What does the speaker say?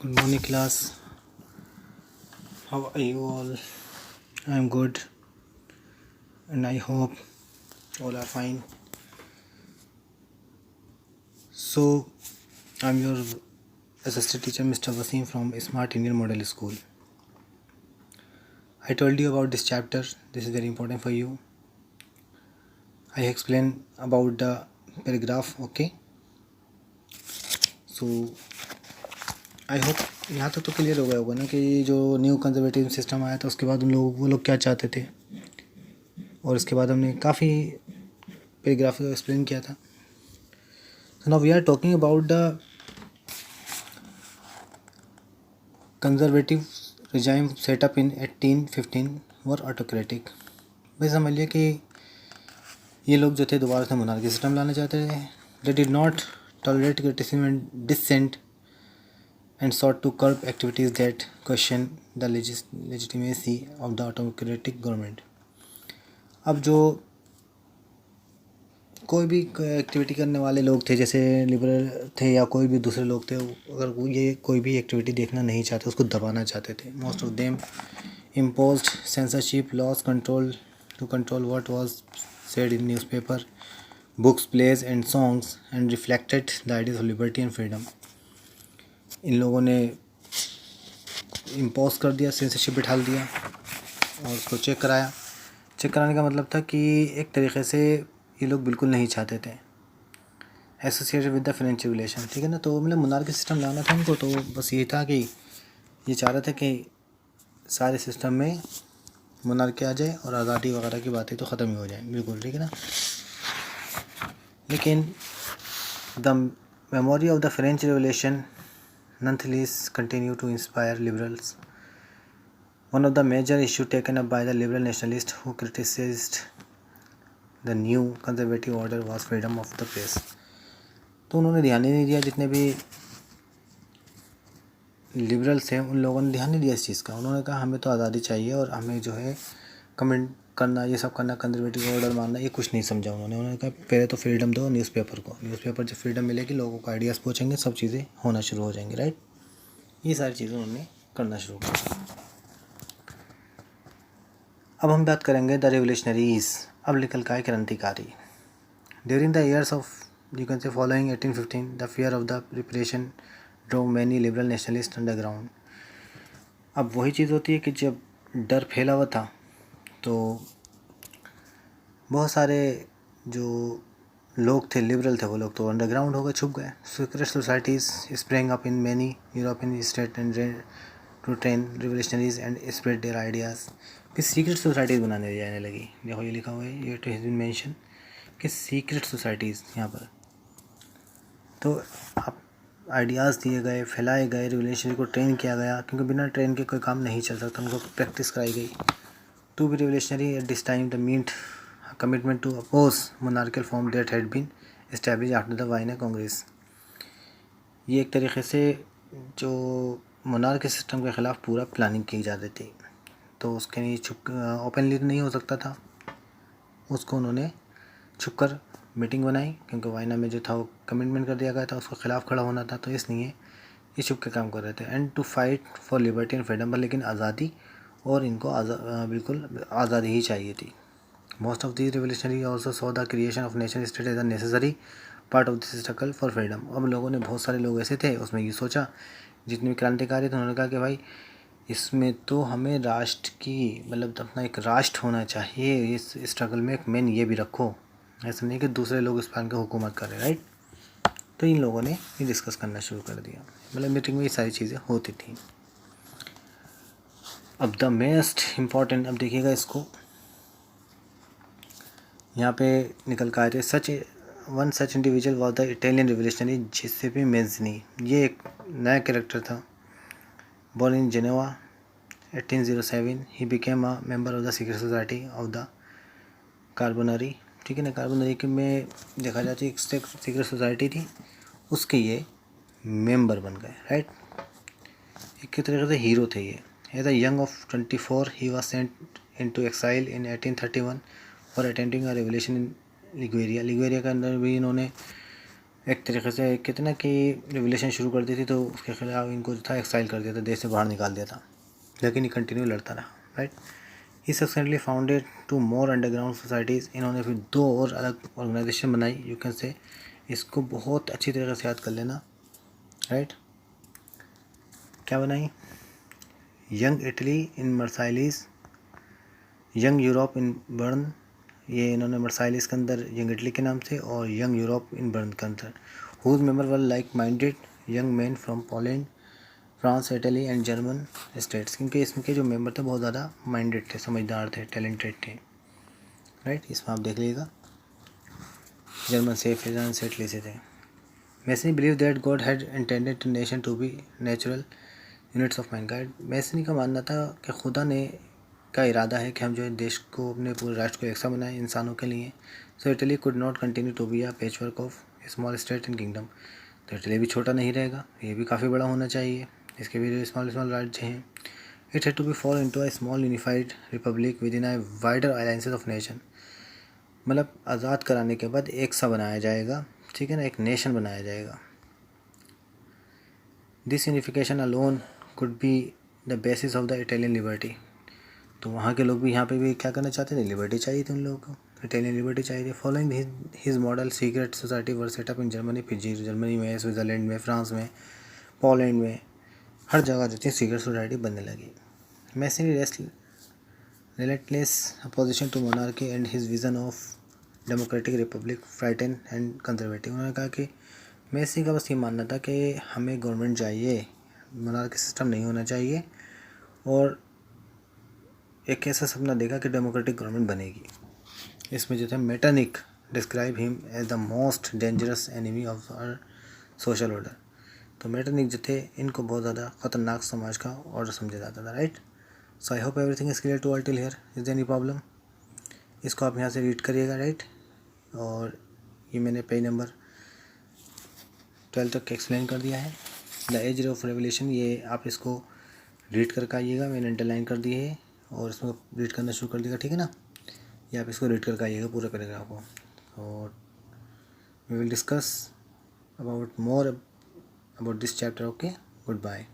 Good morning, class. How are you all? I am good, and I hope all are fine. So, I'm your assistant teacher, Mr. Wasim from Smart Indian Model School. I told you about this chapter. This is very important for you. I explain about the paragraph. Okay. So, I hope यहाँ तक तो clear हो गया होगा ना कि जो new conservative system आया था उसके बाद वो लोग क्या चाहते थे, और उसके बाद हमने काफ़ी पैराग्राफ को एक्सप्लेन किया था. So now we are talking about the conservative regime set up in 1815 were autocratic. भाई समझ लिया कि ये लोग जो थे दोबारा से मोनार्की सिस्टम लाना चाहते थे. They did not tolerate criticism and dissent and sought to curb activities that question the legitimacy of the autocratic government. अब जो कोई भी एक्टिविटी करने वाले लोग थे, जैसे लिबरल थे या कोई भी दूसरे लोग थे, अगर वो ये कोई भी एक्टिविटी देखना नहीं चाहते, उसको दबाना चाहते थे. Most of them imposed censorship laws to control what was said in newspaper, books, plays and songs and reflected the ideas of liberty and freedom. इन लोगों ने इम्पोज कर दिया, सेंसरशिप बिठा दिया और उसको चेक कराया. चेक कराने का मतलब था कि एक तरीक़े से ये लोग बिल्कुल नहीं चाहते थे associated with the financial relation. ठीक है ना. तो मतलब मोनार्की सिस्टम लाना था उनको, तो बस ये था कि ये चाह रहे थे कि सारे सिस्टम में मोनार्की आ जाए और आज़ादी वगैरह की बातें तो ख़त्म ही हो जाए. बिल्कुल ठीक है ना. लेकिन the memory of the French revolution nonetheless continue to inspire liberals. One of the major issues taken up by the liberal nationalists who criticized the new conservative order was freedom of the press. तो उन्होंने ध्यान ही नहीं दिया, जितने भी liberals हैं उन लोगों ने ध्यान नहीं दिया इस चीज़ का. उन्होंने कहा हमें तो आज़ादी चाहिए और हमें जो है कमेंट करना, ये सब करना, कंजर्वेटिव ऑर्डर मानना, ये कुछ नहीं समझा उन्होंने कहा पहले तो फ्रीडम दो न्यूज़पेपर को. न्यूज़पेपर जब फ्रीडम मिलेगी, लोगों को आइडियाज़ पहुँचेंगे, सब चीज़ें होना शुरू हो जाएंगी. राइट. ये सारी चीज़ें उन्होंने करना शुरू किया. अब हम बात करेंगे द रेवोल्यूशनरीज. अब निकल का है क्रांतिकारी. During the years of you can say following 1815 the fear of the repression drove many liberal nationalist underground. अब वही चीज़ होती है कि जब डर फैला हुआ था तो बहुत सारे जो लोग थे, लिबरल थे, वो लोग तो अंडरग्राउंड हो गए, छुप गए. Secret societies spring up in many European state and to train revolutionaries and spread their ideas. फिर सीक्रेट सोसाइटीज़ बनाने जाने लगी. देखो ये लिखा हुआ है, ये तो हैज़ बीन मेंशन कि सीक्रेट सोसाइटीज़ यहाँ पर. तो आप आइडियाज़ दिए गए, फैलाए गए, रिवोल्यूशनरी को ट्रेन किया गया, क्योंकि बिना ट्रेन के कोई काम नहीं चल सकता. उनको प्रैक्टिस कराई गई. To be revolutionary at this time the meant commitment to oppose monarchial form that had been establish after the Vienna Congress. ये एक तरीके से जो मोनार्की सिस्टम के ख़िलाफ़ पूरा प्लानिंग की जा रही थी. तो उसके लिए छुप ओपनली नहीं हो सकता था, उसको उन्होंने छुप कर मीटिंग बनाई, क्योंकि वाइना में जो था वो कमिटमेंट कर दिया गया था, उसके ख़िलाफ़ खड़ा होना था, तो इसलिए ये छुप के काम कर रहे थे. And to fight for liberty and freedom, लेकिन आज़ादी और इनको बिल्कुल आज़ादी ही चाहिए थी. Most of the revolutionary also saw the creation of nation state as a necessary part of this struggle for freedom. अब लोगों ने, बहुत सारे लोग ऐसे थे उसमें ये सोचा, जितने भी क्रांतिकारी थे उन्होंने कहा कि भाई इसमें तो हमें राष्ट्र की, मतलब अपना एक राष्ट्र होना चाहिए, इस स्ट्रगल में एक मेन ये भी रखो. ऐसा नहीं कि दूसरे लोग इस पर हुकूमत करें. राइट. तो इन लोगों ने ये डिस्कस करना शुरू कर दिया. मतलब मीटिंग में ये सारी चीज़ें होती थी. अब द मोस्ट इम्पॉर्टेंट, अब देखिएगा इसको, यहाँ पे निकल कर आए थे. Such individual was the Italian revolutionary Giuseppe Mazzini. ये एक नया कैरेक्टर था. Born in Geneva 1807, he became a member of the secret society of the Carbonari. ठीक है ना. कार्बोनरी के में देखा जाता है एक सीक्रेट सोसाइटी थी, उसके ये मेंबर बन गए. राइट. एक तरीके से हीरो थे ये. As a young of 24 he was sent into exile in 1831 for attending a revolution in Liguria. Liguria के अंदर भी इन्होंने एक तरीके से कितना कि रिवोल्यूशन शुरू कर दी थी तो उसके खिलाफ इनको जो था एक्साइल कर दिया था, देश से बाहर निकाल दिया था, लेकिन ये कंटिन्यू लड़ता रहा, right. He successfully founded 2 more underground societies. इन्होंने फिर 2 और अलग ऑर्गेनाइजेशन बनाई, यू कैन से। इसको बहुत अच्छी तरीके से याद कर लेना, राइट। क्या बनाई? Young Italy in Marseilles, young Europe in Berne, ये इन्होंने मर्साइलिस के अंदर यंग इटली के नाम से, और यंग यूरोप इन बर्न के अंदर। Whose member were like minded young man from Poland, France, Italy and German states. क्योंकि इसमें के जो मेंबर थे बहुत ज़्यादा माइंडेड थे, समझदार थे, टैलेंटेड थे, राइट। इसमें आप देख लीजिएगा जर्मन से, फ्रांस से, इटली से थे। Mazzini believe that God had intended to nation to be natural units of mankind. Mazzini का मानना था कि खुदा ने का इरादा है कि हम जो है देश को, अपने पूरे राष्ट्र को एक सा बनाएं इंसानों के लिए। So Italy could not continue to be a patchwork of small state and kingdom. तो इटली भी छोटा नहीं रहेगा, ये भी काफ़ी बड़ा होना चाहिए, इसके भी स्मॉल स्मॉल राज्य हैं। It had to be fall into a small unified republic within a wider alliances of nation. मतलब आज़ाद कराने के बाद एक सा बनाया जाएगा, ठीक है ना, एक नेशन बनाया जाएगा। This unification alone could be the basis of the Italian liberty. तो वहाँ के लोग भी यहाँ पे भी क्या करना चाहते थे? लिबर्टी चाहिए थी उन लोगों को, इटालियन लिबर्टी चाहिए थी। Following his model secret society were set up in Germany, फिर जर्मनी में, स्विट्ज़रलैंड में, फ्रांस में, पोलैंड में, हर जगह जो थी सीक्रेट सोसाइटी बनने लगी। मैसनी relentless opposition to monarchy and his vision of democratic republic frighten and conservative। उन्होंने कहा कि मैसी का बस ये मानना था कि हमें गवर्नमेंट चाहिए, मोनार्की सिस्टम नहीं होना चाहिए, और एक ऐसा सपना देखा कि डेमोक्रेटिक गवर्नमेंट बनेगी। इसमें जो थे Metternich describe him as the most dangerous enemy of our social order. तो मेटरनिक जो थे इनको बहुत ज़्यादा ख़तरनाक समाज का ऑर्डर समझा जाता था, right. So I hope everything is clear to all till here. Is there any problem? इसको आप यहाँ से रीड करिएगा, राइट। और ये मैंने पेज नंबर 12 तक एक्सप्लेन कर दिया है। द एज ऑफ रेवोल्यूशन, ये आप इसको रीड करके आइएगा, मैंने अंडरलाइन कर दी है और इसमें रीड करना शुरू कर दिया, ठीक है ना। ये आप इसको रीड करके आइएगा पूरा पैराग्राफ को, और we will discuss about more about this chapter. Okay, good bye.